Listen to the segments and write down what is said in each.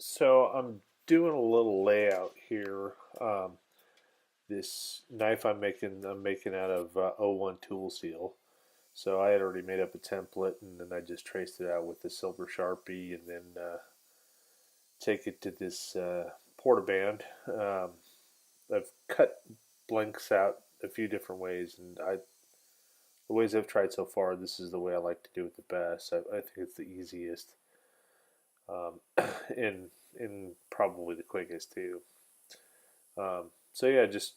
So I'm doing a little layout here. This knife I'm making out of O1 tool seal. So I had already made up a template, and then I just traced it out with the silver Sharpie, and then take it to this portaband. I've cut blanks out a few different ways, and the ways I've tried so far, this is the way I like to do it the best. I think it's the easiest, um, and probably the quickest too. So yeah, just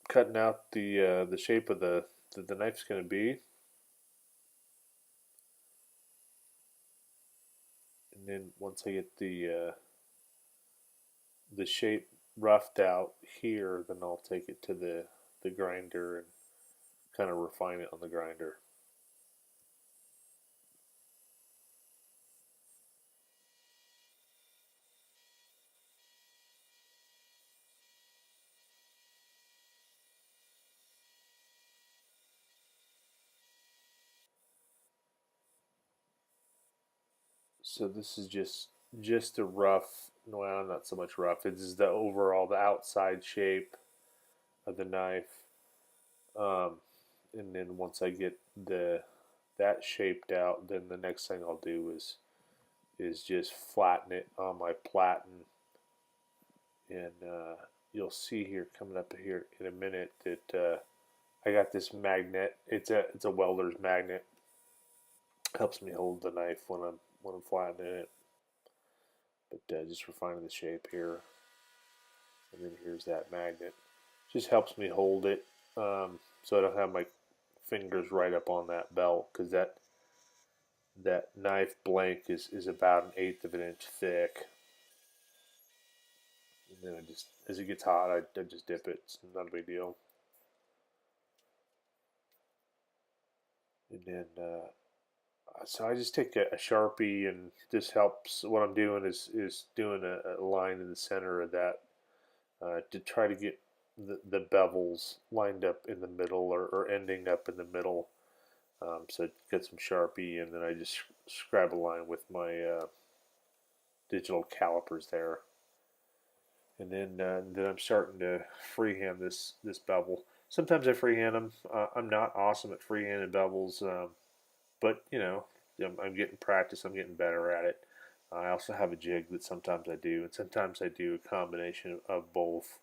cutting out the shape of the knife's going to be, and then once I get the shape roughed out here, then I'll take it to the grinder and kind of refine it on the grinder. So this is just a rough, well, not so much rough. It's the overall the outside shape of the knife. Um, and then once I get that shaped out, then the next thing I'll do is just flatten it on my platen, and you'll see here coming up here in a minute that I got this magnet. It's a welder's magnet. Helps me hold the knife when I'm flattening it. But just refining the shape here, and then here's that magnet. Just helps me hold it, so I don't have my fingers right up on that belt, because that knife blank is about an eighth of an inch thick. And then I just, as it gets hot, I just dip it. It's not a big deal. And then, so I just take a Sharpie, and this helps. What I'm doing is doing a line in the center of that, to try to get the bevels lined up in the middle, or ending up in the middle. So get some Sharpie, and then I just scribe a line with my digital calipers there. And then I'm starting to freehand this bevel. Sometimes I freehand them. I'm not awesome at freehanded bevels, but I'm getting practice. I'm getting better at it. I also have a jig that sometimes I do, and sometimes I do a combination of both.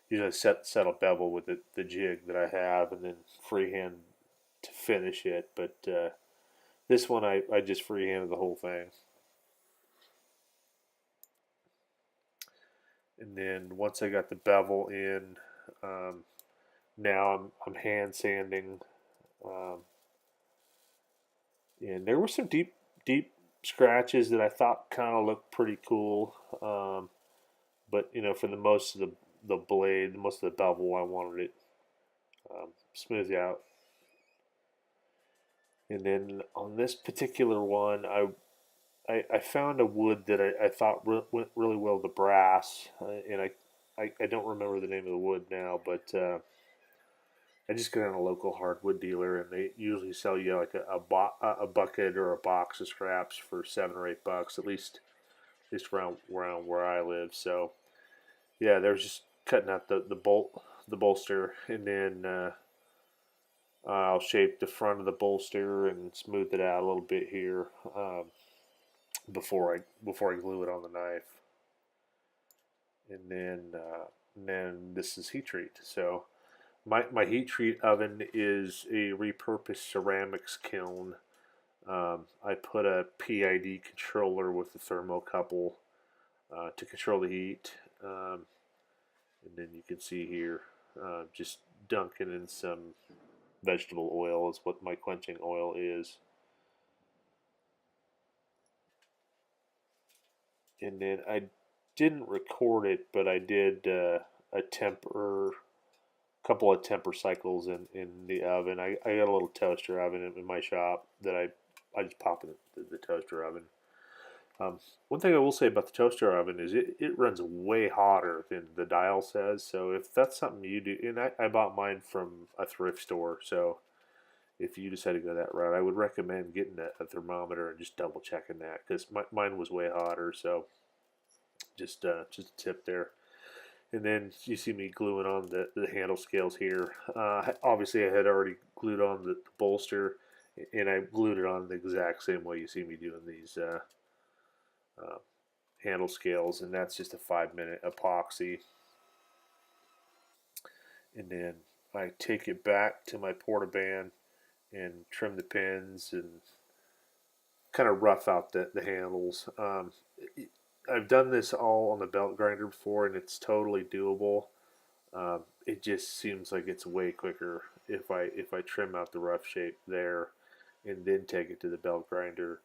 Usually I set a bevel with the jig that I have, and then freehand to finish it. But this one I just freehanded the whole thing. And then once I got the bevel in, um, now I'm hand sanding, um, and there were some deep scratches that I thought kind of looked pretty cool. But for the most of the blade, most of the bevel, I wanted it smoothed out. And then on this particular one, I found a wood that I thought went really well with the brass, and I don't remember the name of the wood now, but I just got on a local hardwood dealer, and they usually sell you like a bucket or a box of scraps for $7 or $8, at least around where I live. So yeah, they're just cutting out the bolster, and then I'll shape the front of the bolster and smooth it out a little bit here, before I glue it on the knife. And then this is heat treat. So my heat treat oven is a repurposed ceramics kiln. I put a PID controller with a thermocouple to control the heat. And then you can see here, just dunking in some vegetable oil is what my quenching oil is. And then I didn't record it, but I did a temper, couple of temper cycles in the oven. I got a little toaster oven in my shop that I just pop in the toaster oven. One thing I will say about the toaster oven is it runs way hotter than the dial says. So if that's something you do, and I bought mine from a thrift store, so if you decide to go that route, I would recommend getting a thermometer and just double checking that, because mine was way hotter. So just a tip there. And then you see me gluing on the handle scales here. Obviously, I had already glued on the bolster, and I glued it on the exact same way you see me doing these uh, handle scales, and that's just a 5 minute epoxy. And then I take it back to my portaband and trim the pins and kind of rough out the handles. I've done this all on the belt grinder before, and it's totally doable. It just seems like it's way quicker if I trim out the rough shape there, and then take it to the belt grinder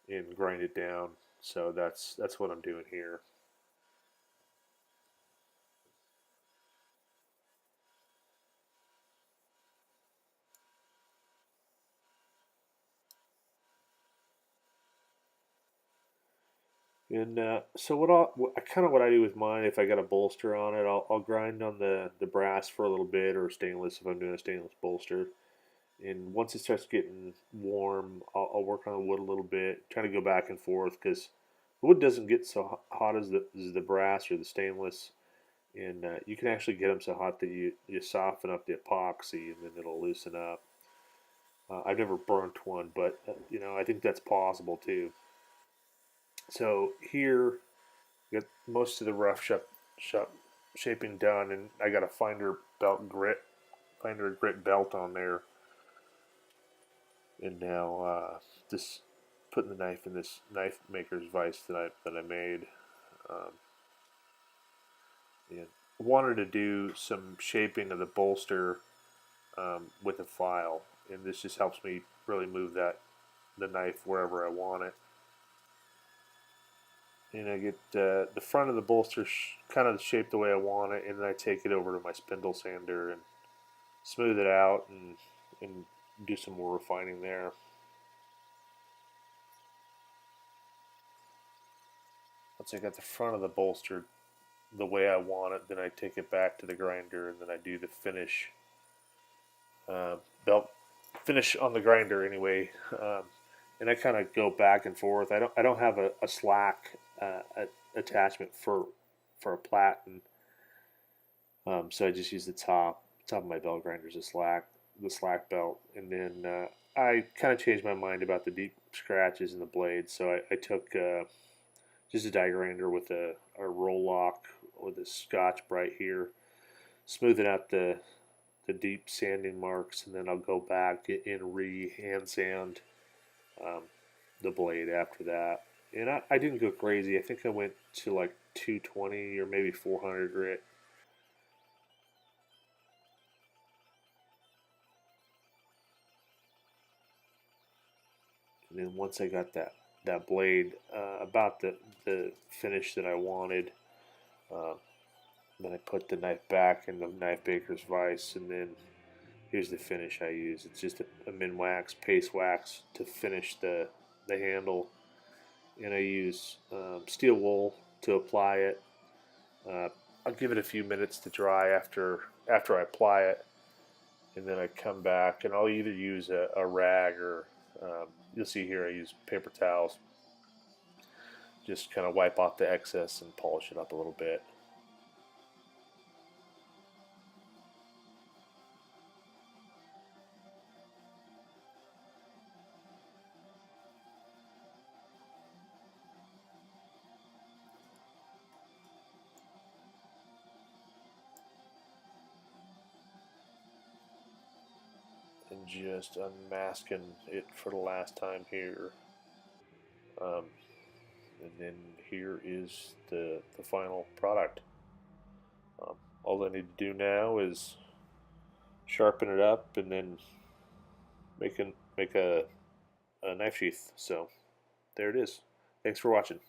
and grind it down. So that's what I'm doing here. And so what I do with mine, if I got a bolster on it, I'll grind on the brass for a little bit, or stainless if I'm doing a stainless bolster. And once it starts getting warm, I'll work on the wood a little bit, trying to go back and forth because the wood doesn't get so hot as the brass or the stainless, and you can actually get them so hot that you soften up the epoxy and then it'll loosen up. I've never burnt one, but I think that's possible too. So here, got most of the rough shaping done, and I got a finder grit belt on there, and now this putting the knife in this knife maker's vise that I made. Um, and wanted to do some shaping of the bolster with a file, and this just helps me really move the knife wherever I want it. And I get the front of the bolster kind of shaped the way I want it, and then I take it over to my spindle sander and smooth it out and do some more refining there. Once I got the front of the bolster the way I want it, then I take it back to the grinder and then I do the uh, belt finish on the grinder anyway. And I kind of go back and forth. I don't have a slack attachment for a platen, so I just use the top of my belt grinder as a the slack belt, and then I kind of changed my mind about the deep scratches in the blade, so I took just a die grinder with a roll lock with a Scotch Brite here, smoothing out the deep sanding marks, and then I'll go back and re hand sand um, the blade after that. And I didn't go crazy. I think I went to like 220 or maybe 400 grit. And then once I got that blade about the finish that I wanted, uh, then I put the knife back in the knife maker's vise, and then here's the finish I use. It's just a min wax, paste wax to finish the handle, and I use steel wool to apply it. Uh, I'll give it a few minutes to dry after I apply it, and then I come back and I'll either use a rag or you'll see here I use paper towels. Just kind of wipe off the excess and polish it up a little bit. And just unmasking it for the last time here. Um, and then here is the final product. All I need to do now is sharpen it up and then make a knife sheath. So there it is. Thanks for watching.